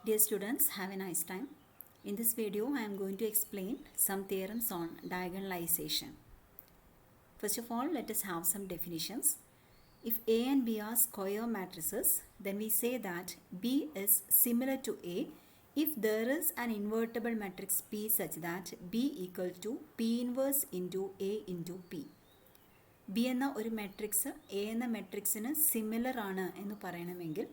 Dear students, have a nice time. In this video, I am going to explain some theorems on diagonalization. First of all, let us have some definitions. If A and B are square matrices, then we say that B is similar to A if there is an invertible matrix P such that B equal to P inverse into A into P. B എന്ന ഒരു matrix A എന്ന മെട്രിക്സിന് similar ആണ് എന്ന് പറയണമെങ്കിൽ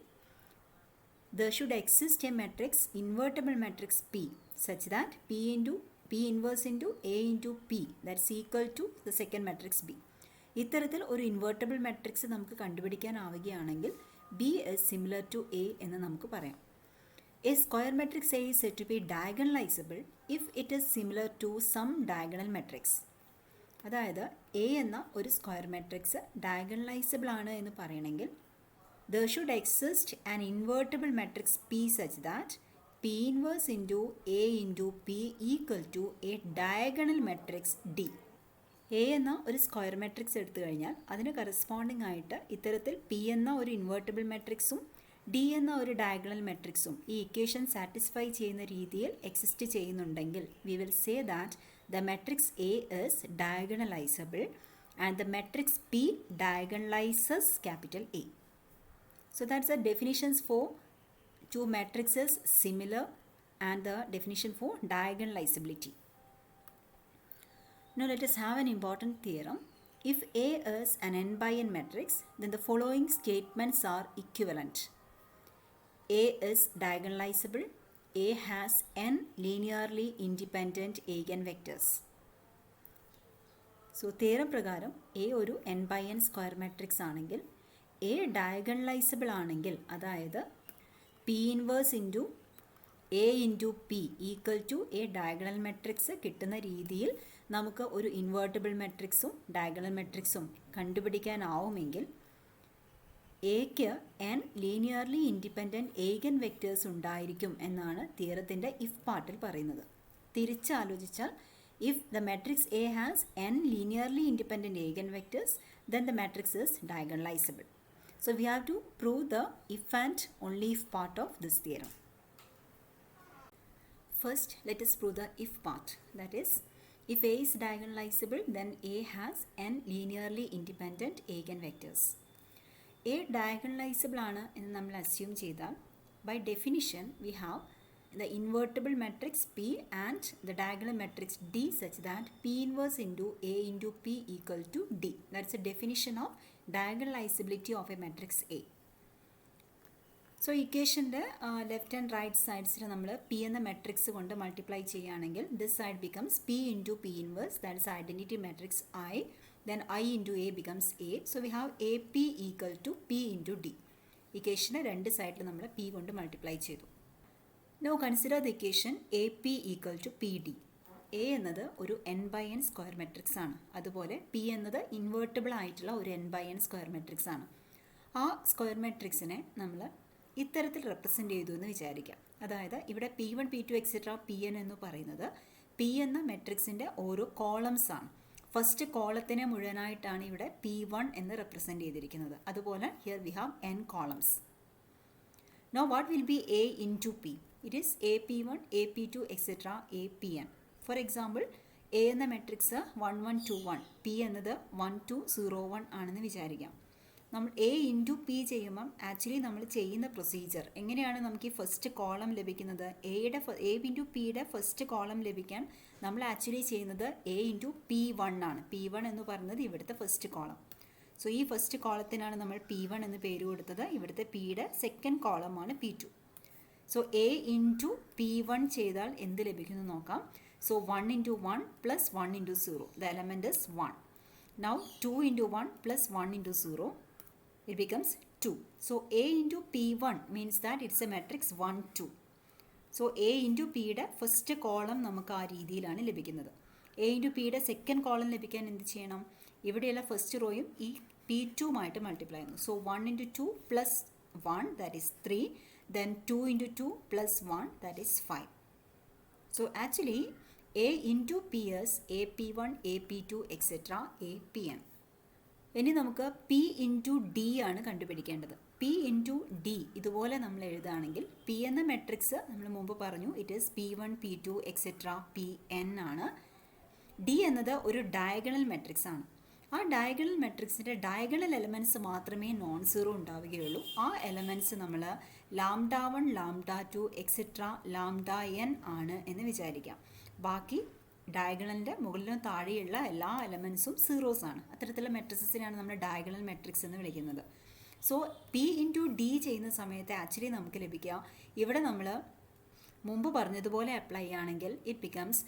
there should exist a matrix, invertible matrix P, such that P inverse into A into P, that's equal to the second matrix B. ഇത്തരത്തിൽ ഒരു invertible matrix നമുക്ക് കണ്ടുപിടിക്കാനാവുകയാണെങ്കിൽ B is similar to A എന്ന് നമുക്ക് പറയാം. A square matrix A is said to be diagonalizable if it is similar to some diagonal matrix. അതായത് A എന്ന ഒരു square matrix diagonalizable ആണ് എന്ന് പറയണമെങ്കിൽ there should exist an invertible matrix P such that P inverse into A into P equal to a diagonal matrix D. A എന്ന ഒരു square matrix എടുത്തു കഴിഞ്ഞാൽ അതിന് കറസ്പോണ്ടിങ് ആയിട്ട് ഇത്തരത്തിൽ P എന്ന ഒരു ഇൻവേർട്ടിബിൾ മെട്രിക്സും D എന്ന ഒരു ഡയഗണൽ മെട്രിക്സും ഈ ഇക്വേഷൻ സാറ്റിസ്ഫൈ ചെയ്യുന്ന രീതിയിൽ എക്സിസ്റ്റ് ചെയ്യുന്നുണ്ടെങ്കിൽ we will say that the matrix A is diagonalizable and the matrix P diagonalizes capital A. So that's the definitions for two matrices similar and the definition for diagonalizability. Now let us have an important theorem. If A is an n by n matrix, then the following statements are equivalent. A is diagonalizable. A has n linearly independent eigenvectors. So theorem പ്രകാരം A ഒരു n by n square matrix ആണെങ്കിൽ A diagonalizable ആണെങ്കിൽ അതായത് P inverse into A into P equal to a diagonal matrix കിട്ടുന്ന രീതിയിൽ നമുക്ക് ഒരു invertible മെട്രിക്സും diagonal മെട്രിക്സും കണ്ടുപിടിക്കാനാവുമെങ്കിൽ എക്ക് n ലീനിയർലി ഇൻഡിപെൻഡൻറ്റ് ഏഗൻ വെക്റ്റേഴ്സ് ഉണ്ടായിരിക്കും എന്നാണ് തിയറത്തിൻ്റെ ഇഫ് പാർട്ടിൽ പറയുന്നത്. തിരിച്ചാലോചിച്ചാൽ if the matrix A has n linearly independent eigenvectors, then the matrix is diagonalizable. So we have to prove the if and only if part of this theorem. First, let us prove the if part. That is, if A is diagonalizable, then A has n linearly independent eigenvectors. A diagonalizable ആണ് എന്ന് നമ്മൾ assume ചെയ്താൽ by definition we have the invertible matrix P and the diagonal matrix D such that P inverse into A into P equal to D. That's the definition of diagonalizability of a matrix A. So equationൻ്റെ left and right സൈഡ്സിൽ നമ്മൾ P എന്ന matrix കൊണ്ട് multiply ചെയ്യുകയാണെങ്കിൽ this side becomes P into P inverse, that is identity matrix I, then I into A becomes A. So we have AP equal to P into D. ഇക്വേഷൻ്റെ രണ്ട് സൈഡിൽ നമ്മൾ P കൊണ്ട് multiply ചെയ്തു. Now consider the equation AP equal to PD. A എന്നത് ഒരു n by n square matrix ആണ്. അതുപോലെ P എന്നത് ഇൻവേർട്ടിബിൾ ആയിട്ടുള്ള ഒരു n by n square matrix ആണ്. ആ സ്ക്വയർ മെട്രിക്സിനെ നമ്മൾ ഇത്തരത്തിൽ റെപ്രസെൻ്റ് ചെയ്തു എന്ന് വിചാരിക്കാം. അതായത് ഇവിടെ P1 P2 എക്സെട്ര Pn എന്ന് പറയുന്നത് P എന്ന മെട്രിക്സിൻ്റെ ഓരോ കോളംസ് ആണ്. ഫസ്റ്റ് കോളത്തിനെ മുഴുവനായിട്ടാണ് ഇവിടെ P1 എന്ന് റെപ്രസെൻ്റ് ചെയ്തിരിക്കുന്നത്. അതുപോലെ here we have n columns. Now what will be A into P? It is AP1, AP2, etc. APn. For example, A എന്ന മെട്രിക്സ് 1 1 2 1, P എന്നത് 1 2 0 1 ആണെന്ന് വിചാരിക്കാം. നമ്മൾ A ഇൻറ്റു P ചെയ്യുമ്പം ആക്ച്വലി നമ്മൾ ചെയ്യുന്ന പ്രൊസീജിയർ എങ്ങനെയാണ് നമുക്ക് ഈ ഫസ്റ്റ് കോളം ലഭിക്കുന്നത്? A ഇൻറ്റു പിയുടെ ഫസ്റ്റ് കോളം ലഭിക്കാൻ നമ്മൾ ആക്ച്വലി ചെയ്യുന്നത് A ഇൻറ്റു P1 ആണ്. P1 എന്ന് പറയുന്നത് ഇവിടുത്തെ ഫസ്റ്റ് കോളം. സോ ഈ ഫസ്റ്റ് കോളത്തിനാണ് നമ്മൾ P1 എന്ന് പേര് കൊടുത്തത്. ഇവിടുത്തെ Pയുടെ സെക്കൻഡ് കോളമാണ് P2. So A into P1 ചെയ്താൽ എന്ത് ലഭിക്കുന്നു നോക്കാം. So 1 into 1 plus 1 into 0, the element is 1. Now 2 into 1 plus 1 into 0, it becomes 2. So A into P1 means that it's a matrix 1 2. So A into Pയുടെ first column നമുക്ക് ആ രീതിയിലാണ് ലഭിക്കുന്നത്. A into Pയുടെ second column ലഭിക്കാൻ എന്ത് ചെയ്യണം? ഇവിടെയുള്ള first റോയും ഈ P2മായിട്ട് മൾട്ടിപ്ലൈ ചെയ്യുന്നു. So 1 into 2 plus 1, that is 3. Then 2 into 2 plus 1, that is 5. So actually A into P is AP1, AP2, etc. APn. ഇനി നമുക്ക് P into D ആണ് കണ്ടുപിടിക്കേണ്ടത്. പി ഇൻറ്റു ഡി ഇതുപോലെ നമ്മൾ എഴുതുകയാണെങ്കിൽ പി എന്ന മെട്രിക്സ് നമ്മൾ മുമ്പ് പറഞ്ഞു it is P1 P2 etcetera Pn ആണ്. ഡി എന്നത് ഒരു ഡയഗണൽ മെട്രിക്സ് ആണ്. ആ ഡയഗണൽ മെട്രിക്സിൻ്റെ ഡയഗണൽ എലമെൻറ്റ്സ് മാത്രമേ നോൺ സീറോ ഉണ്ടാവുകയുള്ളൂ. ആ എലമെൻറ്റ്സ് നമ്മൾ λ1 λ2 എക്സെട്ര λn ആണ് എന്ന് വിചാരിക്കാം. ബാക്കി ഡയഗണലിൻ്റെ മുകളിലും താഴെയുള്ള എല്ലാ എലമെൻറ്റ്സും സീറോസ് ആണ്. അത്തരത്തിലുള്ള മെട്രിക്സിനെയാണ് നമ്മൾ ഡയഗണൽ മെട്രിക്സ് എന്ന് വിളിക്കുന്നത്. സോ പി ഇൻറ്റു ഡി ചെയ്യുന്ന സമയത്ത് ആക്ച്വലി നമുക്ക് ലഭിക്കുക ഇവിടെ നമ്മൾ മുമ്പ് പറഞ്ഞതുപോലെ അപ്ലൈ ചെയ്യുകയാണെങ്കിൽ it becomes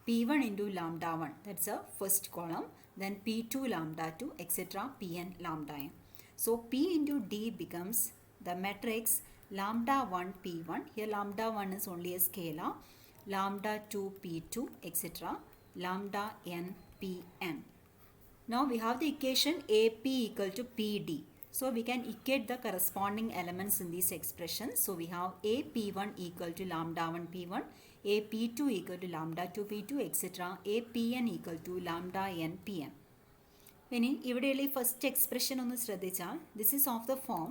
P1 into λ1, that's a first column, then P2 λ2 etc. Pn λn. So P into D becomes the matrix λ1 P1, here λ1 is only a scalar, λ2 P2 etc. λn Pn. Now we have the equation AP equal to PD. So we can equate the corresponding elements in these expressions. So we have AP1 equal to λ1 P1, AP2 equal to λ2 P2 etc. APn equal to λn Pn. ഇനി ഇവിടെയുള്ള ഈ first expression ഒന്ന് ശ്രദ്ധിച്ചാൽ this is of the form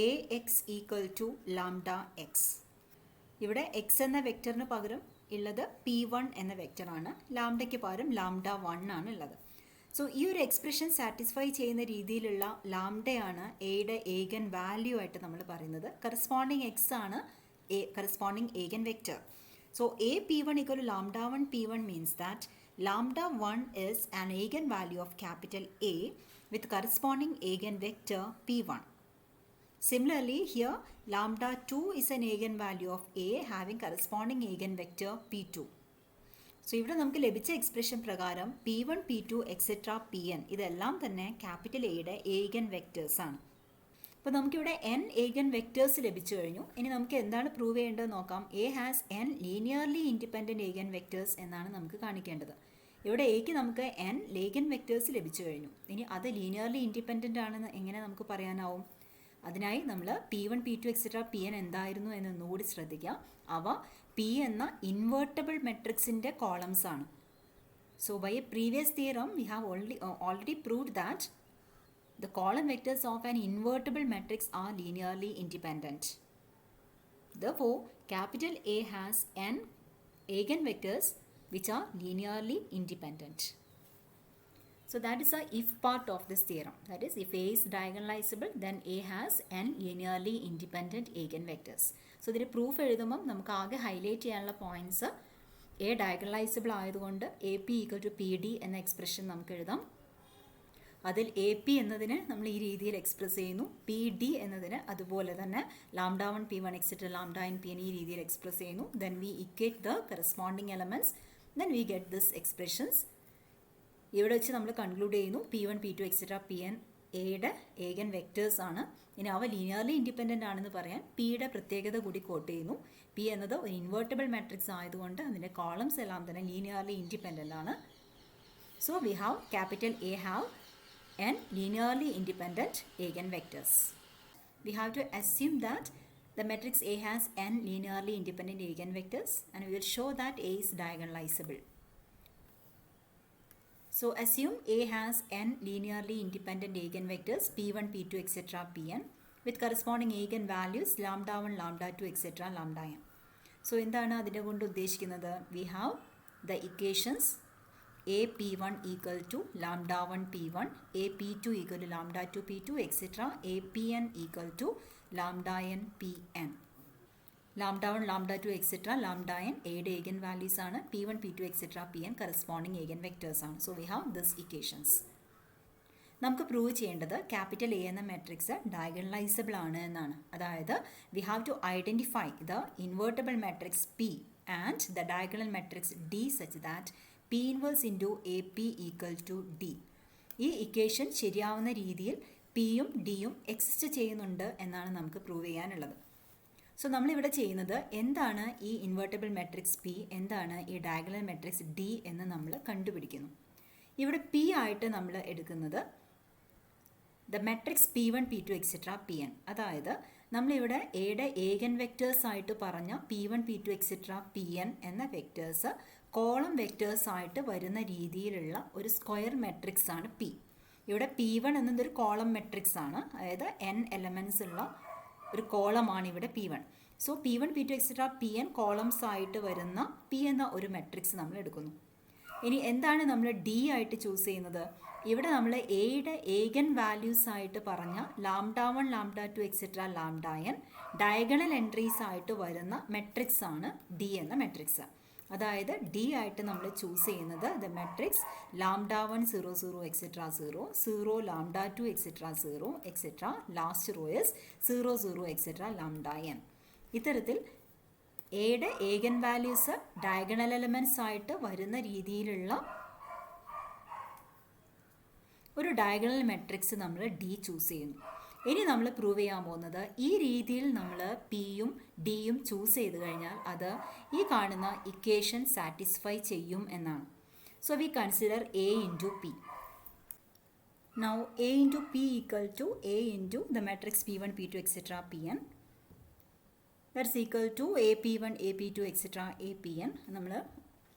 AX equal to λx. ഇവിടെ x എന്ന വെക്ടറിന് പകരം ഉള്ളത് P1 എന്ന വെക്ടറാണ്. ലാംഡയ്ക്ക് പകരം λ1 ആണ് ഉള്ളത്. സോ ഈ ഒരു എക്സ്പ്രഷൻ സാറ്റിസ്ഫൈ ചെയ്യുന്ന രീതിയിലുള്ള ലാംഡയാണ് എയുടെ ഏഗൻ വാല്യൂ ആയിട്ട് നമ്മൾ പറയുന്നത്. കറസ്പോണ്ടിങ് എക്സ് ആണ് corresponding ഏഗൻ vector. So AP1 equal to λ1 P1 means that λ1 is an eigen value of capital A with corresponding eigenvector P1. Similarly, here λ2 is an eigenvalue of A having corresponding eigenvector P2. So ഇവിടെ നമുക്ക് ലഭിച്ച expression പ്രകാരം P1 P2 etcetera Pn ഇതെല്ലാം തന്നെ capital എയുടെ ഏഗൻ vectors ആണ്. അപ്പോൾ നമുക്കിവിടെ n ഏഗൻ വെക്റ്റേഴ്സ് ലഭിച്ചു കഴിഞ്ഞു. ഇനി നമുക്ക് എന്താണ് പ്രൂവ് ചെയ്യേണ്ടത് നോക്കാം. A has n linearly independent ഏഗൻ vectors എന്നാണ് നമുക്ക് കാണിക്കേണ്ടത്. ഇവിടെ എക്ക് നമുക്ക് n ഏഗൻ വെക്റ്റേഴ്സ് ലഭിച്ചു കഴിഞ്ഞു. ഇനി അത് ലീനിയർലി ഇൻഡിപെൻഡൻ്റ് ആണെന്ന് എങ്ങനെ നമുക്ക് പറയാനാവും? അതിനായി നമ്മൾ P1 P2 എക്സെട്ര Pn എന്തായിരുന്നു എന്നൊന്നുകൂടി ശ്രദ്ധിക്കാം. അവ P എന്ന ഇൻവേർട്ടബിൾ മെട്രിക്സിൻ്റെ കോളംസ് ആണ്. So by a previous theorem we have already proved that the column vectors of an invertible matrix are linearly independent. Therefore, capital A has n eigenvectors which are linearly independent. So that is the if part of this theorem. That is, if A is diagonalizable, then A has n linearly independent eigenvectors. So ഇതിൻ്റെ proof എഴുതുമ്പം നമുക്ക് ആകെ highlight ചെയ്യാനുള്ള points A diagonalizable ആയതുകൊണ്ട് AP equal to PD എന്ന expression നമുക്ക് എഴുതാം. അതിൽ AP എന്നതിന് നമ്മൾ ഈ രീതിയിൽ എക്സ്പ്രസ് ചെയ്യുന്നു. PD എന്നതിന് അതുപോലെ തന്നെ λ1 P1 എക്സെട്ര λn Pn ഈ രീതിയിൽ എക്സ്പ്രസ് ചെയ്യുന്നു. Then we equate the corresponding elements. Then we get this expressions. ഇവിടെ വെച്ച് നമ്മൾ കൺക്ലൂഡ് ചെയ്യുന്നു P1 P2 എക്സെട്ര Pn എയുടെ ഏഗൻ വെക്റ്റേഴ്സ് ആണ്. ഇനി അവ ലീനിയർലി ഇൻഡിപെൻഡൻ്റ് ആണെന്ന് പറയാൻ പിയുടെ പ്രത്യേകത കൂടി കോട്ട് ചെയ്യുന്നു. പി എന്നത് ഒരു ഇൻവേർട്ടബിൾ മാട്രിക്സ് ആയതുകൊണ്ട് അതിൻ്റെ കോളംസ് എല്ലാം തന്നെ ലീനിയർലി ഇൻഡിപെൻഡൻ്റ് ആണ്. So we have capital A have n linearly independent eigenvectors. We have to assume that the matrix A has n linearly independent eigenvectors and we will show that A is diagonalizable. So assume A has n linearly independent eigenvectors P1, P2 etc. Pn with corresponding eigenvalues λ1, λ2 etc. λn. So എന്താണ് അതിനെ കൊണ്ട് ഉദ്ദേശിക്കുന്നത്? We have the equations AP1 equal to λ1 P1, AP2 equal to λ2 P2 etc. APn equal to λn Pn. λ1, λ2 etc. λn എയുടെ ഏഗൻ values ആണ്. P1, P2 etc. Pn corresponding eigen vectors ആണ്. So we have this equations. നമുക്ക് prove ചെയ്യേണ്ടത് capital A എന്ന matrix diagonalizable ആണ് എന്നാണ്. അതായത് we have to identify the invertible matrix P and the diagonal matrix D such that P inverse into AP equal to D. ഈ equation ശരിയാവുന്ന രീതിയിൽ പിയും ഡിയും എക്സിസ്റ്റ് ചെയ്യുന്നുണ്ട് എന്നാണ് നമുക്ക് പ്രൂവ് ചെയ്യാനുള്ളത്. സോ നമ്മളിവിടെ ചെയ്യുന്നത് എന്താണ് ഈ ഇൻവേർട്ടബിൾ മെട്രിക്സ് P, എന്താണ് ഈ ഡയഗണൽ മെട്രിക്സ് D എന്ന് നമ്മൾ കണ്ടുപിടിക്കുന്നു. ഇവിടെ P ആയിട്ട് നമ്മൾ എടുക്കുന്നത് the matrix P1, P2 etcetera Pn. അതായത് നമ്മളിവിടെ എയുടെ ഏഗൻ വെക്റ്റേഴ്സ് ആയിട്ട് പറഞ്ഞ P1, P2 എക്സെട്ര Pn എന്ന വെക്റ്റേഴ്സ് കോളം വെക്റ്റേഴ്സ് ആയിട്ട് വരുന്ന രീതിയിലുള്ള ഒരു സ്ക്വയർ മെട്രിക്സ് ആണ് P. ഇവിടെ P1 എന്നതൊരു കോളം മെട്രിക്സ് ആണ്, അതായത് n എലമെൻറ്റ്സ് ഉള്ള ഒരു കോളമാണ് ഇവിടെ P1. So P1 P2 etcetera Pn columns ആയിട്ട് വരുന്ന P എന്ന ഒരു മെട്രിക്സ് നമ്മൾ എടുക്കുന്നു. ഇനി എന്താണ് നമ്മൾ ഡി ആയിട്ട് ചൂസ് ചെയ്യുന്നത്? ഇവിടെ നമ്മൾ എയുടെ ഏഗൻ വാല്യൂസ് ആയിട്ട് പറഞ്ഞ λ1 λ2 എക്സെട്ര λn ഡയഗണൽ എൻട്രീസ് ആയിട്ട് വരുന്ന മെട്രിക്സ് ആണ് ഡി എന്ന മെട്രിക്സ്. അതായത് ഡി ആയിട്ട് നമ്മൾ ചൂസ് ചെയ്യുന്നത് the matrix λ1 0 0 etcetera 0 0 λ2 etcetera 0 etcetera last row is 0 0 etcetera λn. ഇത്തരത്തിൽ എയുടെ ഏഗൻ വാല്യൂസ് ഡയഗണൽ എലമെൻറ്റ്സ് ആയിട്ട് വരുന്ന രീതിയിലുള്ള ഒരു ഡയഗണൽ മെട്രിക്സ് നമ്മൾ ഡി ചൂസ് ചെയ്യുന്നു. ഇനി നമ്മൾ പ്രൂവ് ചെയ്യാൻ പോകുന്നത് ഈ രീതിയിൽ നമ്മൾ പിയും ഡിയും ചൂസ് ചെയ്ത് കഴിഞ്ഞാൽ അത് ഈ കാണുന്ന ഇക്വേഷൻ സാറ്റിസ്ഫൈ ചെയ്യും എന്നാണ്. So we consider A into P. Now A into P equal to A into the matrix P1 P2 etcetera Pn that's equal to AP1 AP2 etcetera APn. നമ്മൾ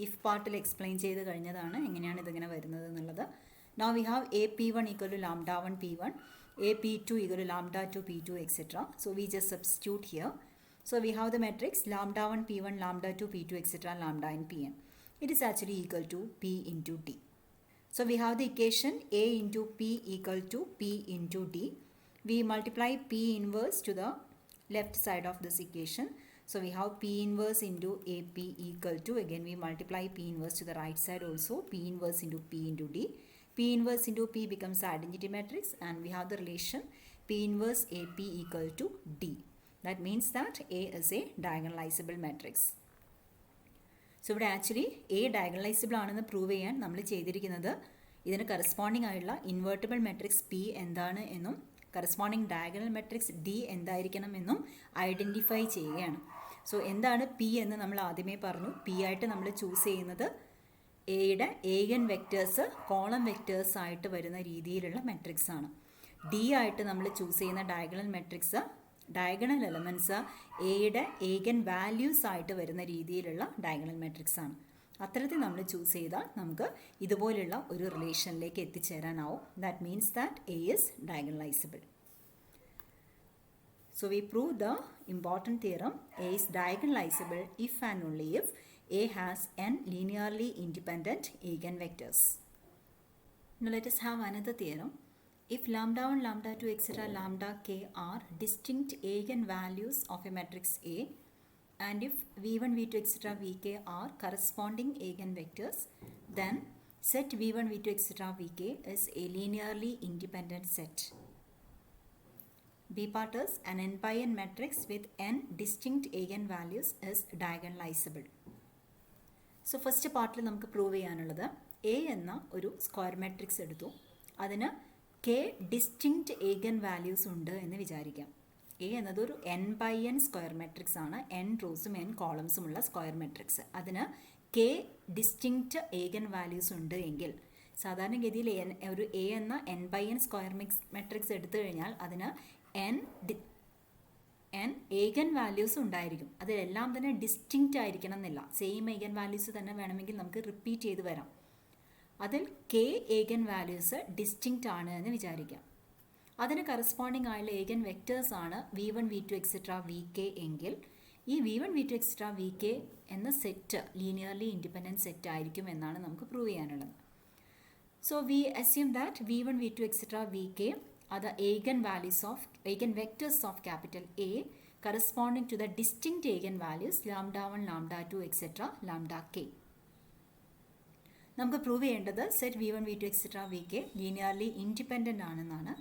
ഇഫ് പാർട്ടിൽ explain ചെയ്ത് കഴിഞ്ഞതാണ് എങ്ങനെയാണ് ഇതിങ്ങനെ വരുന്നത് എന്നുള്ളത്. Now we have AP1 equal to λ1 P1, AP2 equal to λ2 P2 etc. So we just substitute here. So we have the matrix λ1 P1 λ2 P2 etc. λn Pn. It is actually equal to P into D. So we have the equation A into P equal to P into D. We multiply P inverse to the left side of this equation. So we have P inverse into AP equal to, again we multiply P inverse to the right side also, P inverse into P into D. P inverse into P becomes identity matrix and we have the relation P inverse AP equal to D. That means that A is a diagonalizable matrix. So ഇവിടെ actually A diagonalizable ആണെന്ന് prove ചെയ്യാൻ നമ്മൾ ചെയ്തിരിക്കുന്നത് ഇതിന് corresponding ആയിട്ടുള്ള invertible matrix P എന്താണ് എന്നും corresponding diagonal matrix D എന്തായിരിക്കണം എന്നും ഐഡൻറ്റിഫൈ ചെയ്യുകയാണ്. സോ എന്താണ് P എന്ന് നമ്മൾ ആദ്യമേ പറഞ്ഞു. P ആയിട്ട് നമ്മൾ ചൂസ് ചെയ്യുന്നത് എയുടെ ഏഗൻ വെക്റ്റേഴ്സ് കോളം വെക്റ്റേഴ്സ് ആയിട്ട് വരുന്ന രീതിയിലുള്ള മെട്രിക്സ് ആണ്. ഡി ആയിട്ട് നമ്മൾ ചൂസ് ചെയ്യുന്ന ഡയഗണൽ മെട്രിക്സ് ഡയഗണൽ എലമെൻറ്റ്സ് എയുടെ ഏഗൻ വാല്യൂസ് ആയിട്ട് വരുന്ന രീതിയിലുള്ള ഡയഗണൽ മെട്രിക്സ് ആണ്. അത്തരത്തിൽ നമ്മൾ ചൂസ് ചെയ്താൽ നമുക്ക് ഇതുപോലുള്ള ഒരു റിലേഷനിലേക്ക് എത്തിച്ചേരാനാവും. That means that A is diagonalizable. So we prove the important theorem A is diagonalizable if and only if A has n linearly independent eigenvectors. Now let us have another theorem. If λ1, λ2, etc. λk are distinct eigenvalues of a matrix A, and if v1, v2, etc. vk are corresponding eigenvectors, then set v1, v2, etc. vk is a linearly independent set. B part is an n by n matrix with n distinct eigenvalues is diagonalizable. So first പാർട്ടിൽ നമുക്ക് prove ചെയ്യാനുള്ളത് A എന്ന ഒരു square matrix എടുത്തു. അതിന് K distinct eigen values ഉണ്ട് എന്ന് വിചാരിക്കാം. എ എന്നതൊരു n by n square matrix ആണ്. n റോസും n കോളംസും ഉള്ള സ്ക്വയർ മാട്രിക്സ്. അതിന് കെ ഡിസ്റ്റിങ്ക്റ്റ് ഏഗൻ വാല്യൂസ് ഉണ്ട് എങ്കിൽ സാധാരണഗതിയിൽ ഒരു എ എന്ന n by n square matrix എടുത്തു കഴിഞ്ഞാൽ അതിന് n ഏഗൻ വാല്യൂസ് ഉണ്ടായിരിക്കും. അതിലെല്ലാം തന്നെ ഡിസ്റ്റിങ്ക്റ്റ് ആയിരിക്കണം എന്നില്ല. സെയിം ഏഗൻ വാല്യൂസ് തന്നെ വേണമെങ്കിൽ നമുക്ക് റിപ്പീറ്റ് ചെയ്ത് വരാം. അതിൽ കെ ഏഗൻ വാല്യൂസ് ഡിസ്റ്റിങ്ക്റ്റ് ആണ് എന്ന് വിചാരിക്കാം. അതിന് കറസ്പോണ്ടിങ് ആയുള്ള ഏഗൻ വെക്റ്റേഴ്സ് ആണ് v1, v2, എക്സെട്ര vk എങ്കിൽ ഈ v1, v2, എക്സെട്ര vk എന്ന സെറ്റ് ലീനിയർലി ഇൻഡിപെൻഡൻറ്റ് സെറ്റ് ആയിരിക്കും എന്നാണ് നമുക്ക് പ്രൂവ് ചെയ്യാനുള്ളത്. So we assume that v1, v2, etcetera vk are the eigenvectors of capital A corresponding to the distinct eigenvalues λ1, λ2, etc. λk. നമുക്ക് prove ചെയ്യേണ്ടത് set v1, v2, etc. vk linearly independent ആണെന്നാണ്.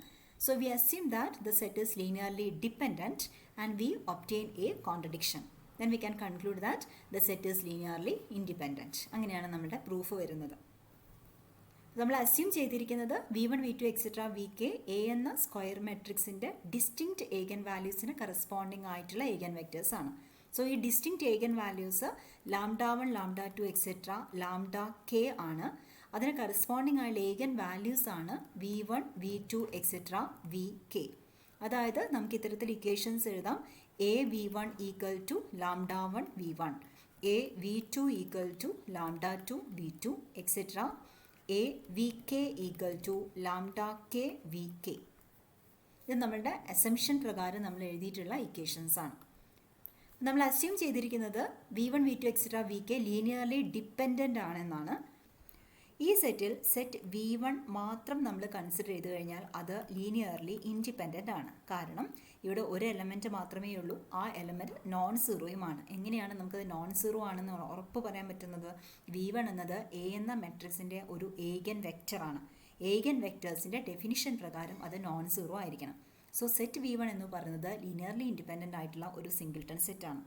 So we assume that the set is linearly dependent and we obtain a contradiction. Then we can conclude that the set is linearly independent. അങ്ങനെയാണ് നമ്മുടെ proof വരുന്നത്. നമ്മൾ assume ചെയ്തിരിക്കുന്നത് v1, v2, etcetera vk A എന്ന square മാട്രിക്സിൻ്റെ distinct eigen വാല്യൂസിന് corresponding ആയിട്ടുള്ള eigen vectors ആണ്. സോ ഈ distinct eigen values λ1, λ2, etcetera λk ആണ്. അതിന് കറസ്പോണ്ടിങ് ആയുള്ള ഏഗൻ വാല്യൂസ് ആണ് v1, v2, എക്സെട്ര vk. അതായത് നമുക്ക് ഇത്തരത്തിൽ ഇക്വേഷൻസ് എഴുതാം. A v1 equal to λ1 v1, A v2 equal to λ2 v2, etcetera A V K equal to lambda K V K. ഇത് നമ്മളുടെ അസംഷൻ പ്രകാരം നമ്മൾ എഴുതിയിട്ടുള്ള ഇക്വേഷൻസ് ആണ്. നമ്മൾ അസ്യൂം ചെയ്തിരിക്കുന്നത് V1 V2 etcetera V K linearly dependent ആണെന്നാണ്. ഈ സെറ്റിൽ സെറ്റ് V1 മാത്രം നമ്മൾ കൺസിഡർ ചെയ്ത് കഴിഞ്ഞാൽ അത് ലീനിയർലി ഇൻഡിപെൻഡൻ്റ് ആണ്. കാരണം ഇവിടെ ഒരു എലമെൻറ്റ് മാത്രമേ ഉള്ളൂ, ആ എലമെൻറ്റ് നോൺ സീറോയുമാണ്. എങ്ങനെയാണ് നമുക്കത് നോൺ സീറോ ആണെന്ന് ഉറപ്പ് പറയാൻ പറ്റുന്നത്? V1 എന്നത് എ എന്ന മെട്രിക്സിൻ്റെ ഒരു ഏഗൻ വെക്റ്ററാണ്. ഏഗൻ വെക്റ്റേഴ്സിൻ്റെ ഡെഫിനിഷൻ പ്രകാരം അത് നോൺ സീറോ ആയിരിക്കണം. സോ സെറ്റ് V1 എന്ന് പറയുന്നത് ലീനിയർലി ഇൻഡിപെൻഡൻ്റ് ആയിട്ടുള്ള ഒരു സിംഗിൾട്ടൺ സെറ്റാണ്.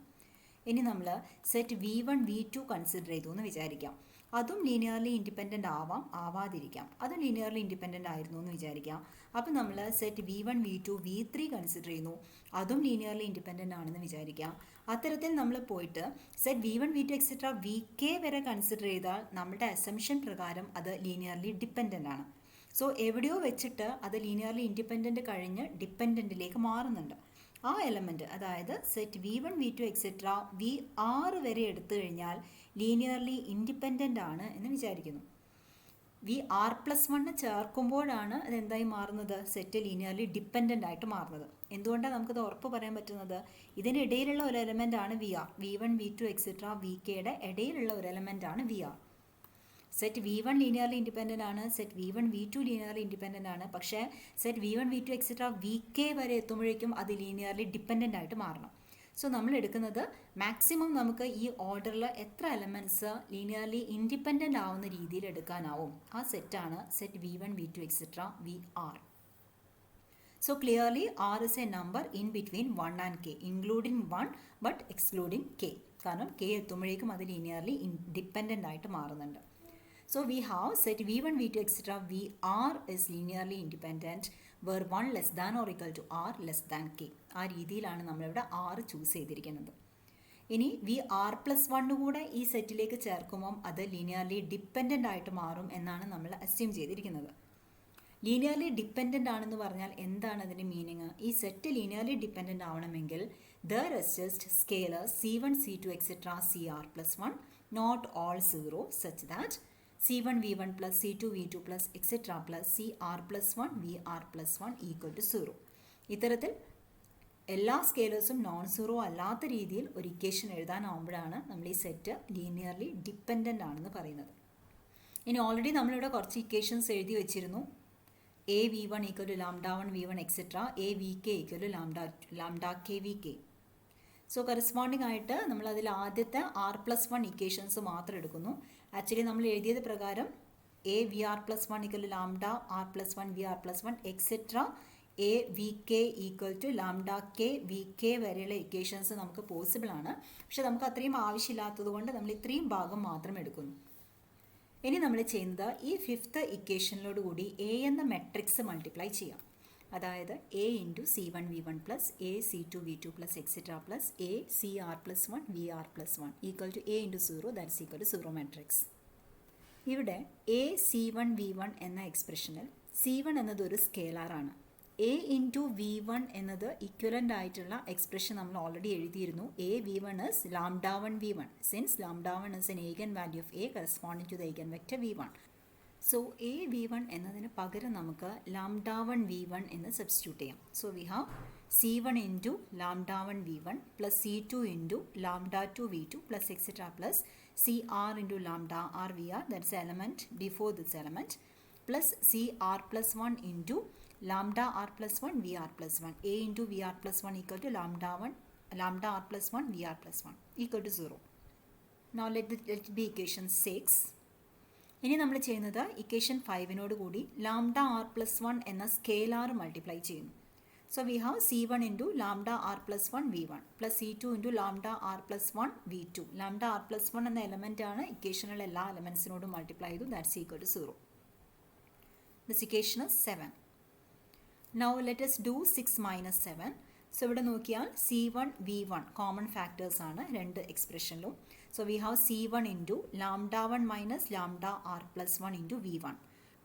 ഇനി നമ്മൾ സെറ്റ് V1 V2 കൺസിഡർ ചെയ്തു എന്ന് വിചാരിക്കാം. അതും ലീനിയർലി ഇൻഡിപെൻഡൻ്റ് ആവാം, ആവാതിരിക്കാം. അതും ലീനിയർലി ഇൻഡിപെൻഡൻ്റ് ആയിരുന്നു എന്ന് വിചാരിക്കാം. അപ്പോൾ നമ്മൾ set V1 V2 V3 consider ചെയ്യുന്നു, അതും ലീനിയർലി ഇൻഡിപെൻഡൻ്റ് ആണെന്ന് വിചാരിക്കാം. അത്തരത്തിൽ നമ്മൾ പോയിട്ട് set V1 V2 etcetera V K വരെ കൺസിഡർ ചെയ്താൽ നമ്മുടെ അസംഷൻ പ്രകാരം അത് ലീനിയർലി ഡിപ്പെൻഡൻ്റ് ആണ്. സോ എവിടെയോ വെച്ചിട്ട് അത് ലീനിയർലി ഇൻഡിപെൻഡൻ്റ് കഴിഞ്ഞ് ഡിപ്പെൻഡൻറ്റിലേക്ക് മാറുന്നുണ്ട്. ആ എലമെൻറ്റ്, അതായത് set V1 V2 etcetera VR വരെ എടുത്തു കഴിഞ്ഞാൽ ലീനിയർലി ഇൻഡിപെൻഡൻ്റ് ആണ് എന്ന് വിചാരിക്കുന്നു. VR+1 ചേർക്കുമ്പോഴാണ് അതെന്തായി മാറുന്നത്? സെറ്റ് ലീനിയർലി ഡിപ്പെൻഡൻ്റ് ആയിട്ട് മാറുന്നത്. എന്തുകൊണ്ടാണ് നമുക്കത് ഉറപ്പ് പറയാൻ പറ്റുന്നത്? ഇതിനിടയിലുള്ള ഒരു എലമെൻ്റ് ആണ് VR. V1 V2 etcetera V കെയുടെ ഇടയിലുള്ള ഒരു എലമെൻ്റ് ആണ് VR. Set V1 linearly independent ആണ്, set V1 V2 linearly independent ആണ്. പക്ഷേ set V1 V2 etcetera V K വരെ എത്തുമ്പോഴേക്കും അത് ലീനിയർലി ഡിപ്പെൻഡൻ്റ് ആയിട്ട് മാറണം. സോ നമ്മൾ എടുക്കുന്നത് മാക്സിമം നമുക്ക് ഈ ഓർഡറിൽ എത്ര എലമെൻറ്റ്സ് ലീനിയർലി ഇൻഡിപെൻഡൻ്റ് ആവുന്ന രീതിയിൽ എടുക്കാനാവും, ആ സെറ്റാണ് set V1 V2 etcetera VR. So clearly R is a number in between 1 and k, including 1 but excluding k. കാരണം k എത്തുമ്പോഴേക്കും അത് ലീനിയർലി ഇൻഡിപെൻഡൻ്റ് ആയിട്ട് മാറുന്നുണ്ട്. So we have set V1 V2 etc. VR is linearly independent where 1 less than or equal to R less than k. ആ രീതിയിലാണ് നമ്മളിവിടെ R choose ചെയ്തിരിക്കുന്നത്. ഇനി VR+1 കൂടെ ഈ സെറ്റിലേക്ക് ചേർക്കുമ്പം അത് ലീനിയർലി ഡിപ്പെൻഡൻ്റ് ആയിട്ട് മാറും എന്നാണ് നമ്മൾ അസ്യൂം ചെയ്തിരിക്കുന്നത്. ലീനിയർലി ഡിപ്പെൻഡൻ്റ് ആണെന്ന് പറഞ്ഞാൽ എന്താണ് അതിൻ്റെ മീനിങ്? ഈ സെറ്റ് ലീനിയർലി ഡിപ്പെൻഡൻ്റ് ആവണമെങ്കിൽ there exists scalar C1 C2 etc. CR+1 not all 0 such that C1 V1 plus C2 V2 plus etc. plus CR+1 VR+1 equal to 0. ഇത്തരത്തിൽ എല്ലാ സ്കെയിലേഴ്സും നോൺ സീറോ അല്ലാത്ത രീതിയിൽ ഒരു ഇക്വേഷൻ എഴുതാനാവുമ്പോഴാണ് നമ്മൾ ഈ സെറ്റ് ലീനിയർലി ഡിപ്പെൻഡൻ്റ് ആണെന്ന് പറയുന്നത്. ഇനി ഓൾറെഡി നമ്മളിവിടെ കുറച്ച് ഇക്വേഷൻസ് എഴുതി വെച്ചിരുന്നു. A V1 equal to lambda one V1 etcetera A V K equal to lambda K V K. So corresponding ആയിട്ട് നമ്മൾ അതിൽ ആദ്യത്തെ R+1 ഇക്വേഷൻസ് മാത്രം എടുക്കുന്നു. ആക്ച്വലി നമ്മൾ എഴുതിയത് പ്രകാരം A VR+1 equal to lambda R+1 VR+1 etcetera A V K equal to lambda K V K വരെയുള്ള ഇക്വേഷൻസ് നമുക്ക് പോസിബിൾ ആണ്. പക്ഷെ നമുക്ക് അത്രയും ആവശ്യമില്ലാത്തത് കൊണ്ട് നമ്മൾ ഇത്രയും ഭാഗം മാത്രം എടുക്കുന്നു. ഇനി നമ്മൾ ചെയ്യുന്നത് ഈ ഫിഫ്ത്ത് ഇക്വേഷനിലോട് കൂടി എ എന്ന മെട്രിക്സ് മൾട്ടിപ്ലൈ ചെയ്യാം. അതായത് A into C1 V1 plus A C2 V2 plus etcetera plus A CR+1 VR+1 equal to A into 0 that's equal to 0 matrix. ഇവിടെ എ C1 V1 എന്ന എക്സ്പ്രഷനിൽ C1 എന്നത് ഒരു സ്കേലാറാണ്. എ ഇൻറ്റു V1 എന്നത് equivalent ആയിട്ടുള്ള expression നമ്മൾ already എഴുതിയിരുന്നു. A V1 is ലാംഡ1 V1 since ലാംഡ1 is an eigenvalue of A corresponding to the eigenvector V1. So A V1 എന്നതിന് പകരം നമുക്ക് ലാംഡ1 V1 എന്ന് സബ്സ്റ്റിറ്റ്യൂട്ട് ചെയ്യാം. So we have C1 into lambda one V1 plus C2 into lambda two V2 plus etcetera plus CR into lambda R VR that's element before this element plus CR+1 into lambda R+1 VR+1 A into VR+1 equal to lambda R+1 VR+1 equal to 0. Now let it be equation 6. ഇനി നമ്മൾ ചെയ്യുന്നത് equation 5നോട് കൂടി lambda R+1 എന്ന scalar multiply ചെയ്യുന്നു. So we have C1 into lambda R+1 V1 plus C2 into lambda R+1 V2. Lambda R+1 എന്ന element ആണ് ഇക്വേഷനിലുള്ള എല്ലാ എലമെൻസിനോടും മൾട്ടിപ്ലൈ ചെയ്തു. That's equal to 0. This equation is 7. Now let us do 6 minus 7. So ഇവിടെ നോക്കിയാൽ C1 V1 common factors ആണ് രണ്ട് എക്സ്പ്രഷനിലും. So we have C1 into lambda1 minus lambda R+1 into V1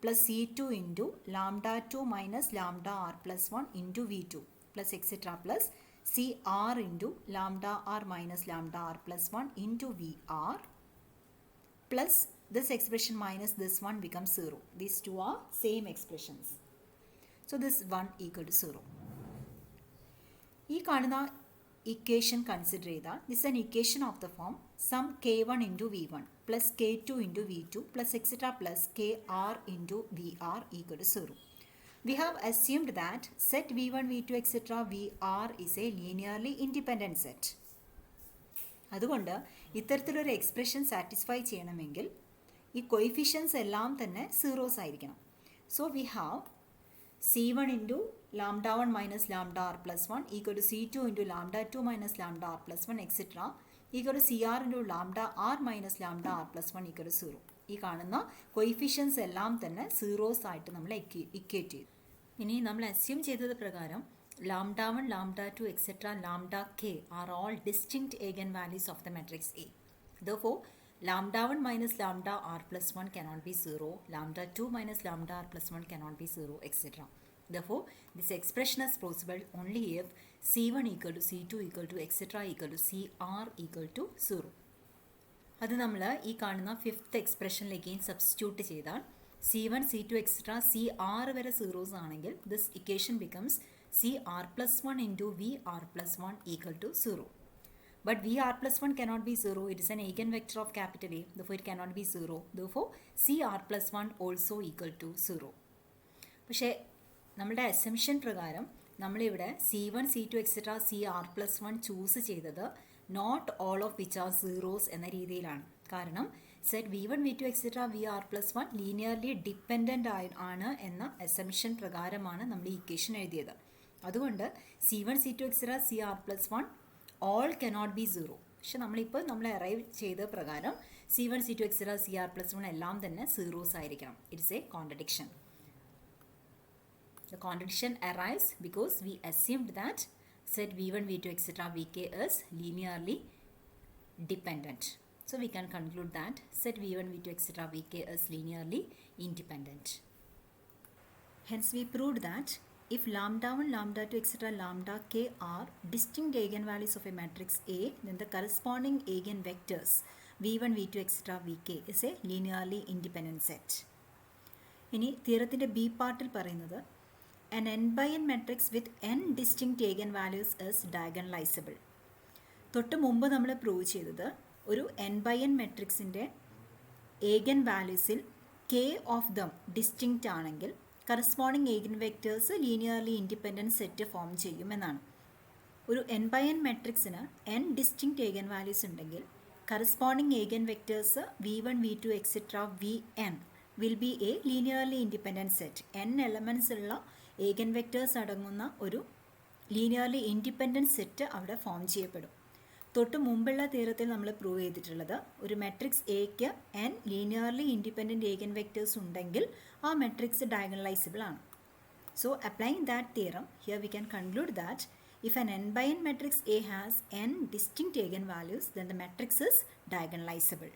plus C2 into lambda2 minus lambda R+1 into V2 plus etc. plus CR into lambda R minus lambda R+1 into VR plus this expression minus this one becomes 0. These two are same expressions. So this 1 equal to 0. ഈ കാണുന്ന equation consider ചെയ്താൽ this is an equation of the form sum k1 into v1 plus k2 into v2 plus etc plus kr into vr equal to 0. We have assumed that set v1, v2, etc. vr is a linearly independent set. അതുകൊണ്ട് ഇത്തരത്തിലൊരു expression satisfy ചെയ്യണമെങ്കിൽ ഈ കൊയിഫിഷ്യൻസ് എല്ലാം തന്നെ zeros ആയിരിക്കണം. So we have c1 into lambda 1 minus lambda r plus 1 equal to c2 into lambda 2 minus lambda r plus 1 etc. equal to cr into lambda r minus lambda r plus 1 equal to 0. ഈ കാണുന്ന കൊയിഫിഷ്യൻസ് എല്ലാം തന്നെ zeros ആയിട്ട് നമ്മൾ equate ചെയ്തു. ഇനി നമ്മൾ assume ചെയ്തത് പ്രകാരം lambda 1, lambda 2, etc. lambda k are all distinct eigenvalues of the matrix A. Therefore, lambda 1 minus lambda r plus 1 cannot be 0, lambda 2 minus lambda r plus 1 cannot be 0, etc. Therefore, this expression is possible only if c1 equal to c2 equal to etc. equal to cr equal to 0. അത് നമ്മൾ ഈ കാണുന്ന fifth എക്സ്പ്രഷനിലേക്ക് substitute ചെയ്താൽ c1, c2, etc. cr വരെ zeros ആണെങ്കിൽ this equation becomes cr plus 1 into vr plus 1 equal to 0. But vr plus 1 cannot be 0. It is an eigenvector of capital A. Therefore, it cannot be 0. Therefore, cr plus 1 also equal to 0. പക്ഷേ നമ്മുടെ assumption പ്രകാരം നമ്മളിവിടെ c1, c2, etc. cr plus 1 choose ചെയ്തത് not all of which are zeros എന്ന രീതിയിലാണ്. കാരണം സെറ്റ് v1, v2, etc. vr plus 1 linearly dependent ആണ് എന്ന അസംഷൻ പ്രകാരമാണ് നമ്മൾ ഈ ഇക്വേഷൻ എഴുതിയത്. അതുകൊണ്ട് c1, c2, etc. cr plus 1 all cannot be 0. പക്ഷെ നമ്മൾ അറൈവ് ചെയ്ത പ്രകാരം c1, c2, etc. cr plus 1 എല്ലാം തന്നെ സീറോസ് ആയിരിക്കണം. It's A contradiction. The contradiction arises because we assumed that set v1, v2, etc. vk is linearly dependent. So we can conclude that set v1, v2, etc. vk is linearly independent. Hence we proved that if lambda 1, lambda 2, etc. lambda k are distinct eigenvalues of a matrix A, then the corresponding eigenvectors v1, v2, etc. vk is a linearly independent set. ഇനി തിയറത്തിൻ്റെ B പാർട്ടിൽ പറയുന്നത് an n by n matrix with n distinct eigenvalues is diagonalizable. തൊട്ട് മുമ്പ് നമ്മൾ prove ചെയ്തത് ഒരു n by n മെട്രിക്സിൻ്റെ eigen വാല്യൂസിൽ k ഓഫ് ദം ഡിസ്റ്റിങ്ക്റ്റ് ആണെങ്കിൽ corresponding eigen vectors linearly independent set form ചെയ്യുമെന്നാണ്. ഒരു n by n മെട്രിക്സിന് n ഡിസ്റ്റിങ്ക്റ്റ് ഏഗൻ വാല്യൂസ് ഉണ്ടെങ്കിൽ corresponding eigen vectors v1, v2, etc. vn will be a linearly independent set. n elements ഉള്ള eigen vectors അടങ്ങുന്ന ഒരു linearly independent set അവിടെ form ചെയ്യപ്പെടും. തൊട്ട് മുമ്പുള്ള തിയറത്തിൽ നമ്മൾ പ്രൂവ് ചെയ്തിട്ടുള്ളത് ഒരു മെട്രിക്സ് എക്ക് n ലീനിയർലി ഇൻഡിപെൻഡൻറ്റ് ഏഗൻ വെക്റ്റേഴ്സ് ഉണ്ടെങ്കിൽ ആ മെട്രിക്സ് ഡയഗണലൈസിബിൾ ആണ്. So applying that theorem here we can conclude that if an n by n matrix A has n distinct eigenvalues, then the matrix is diagonalizable.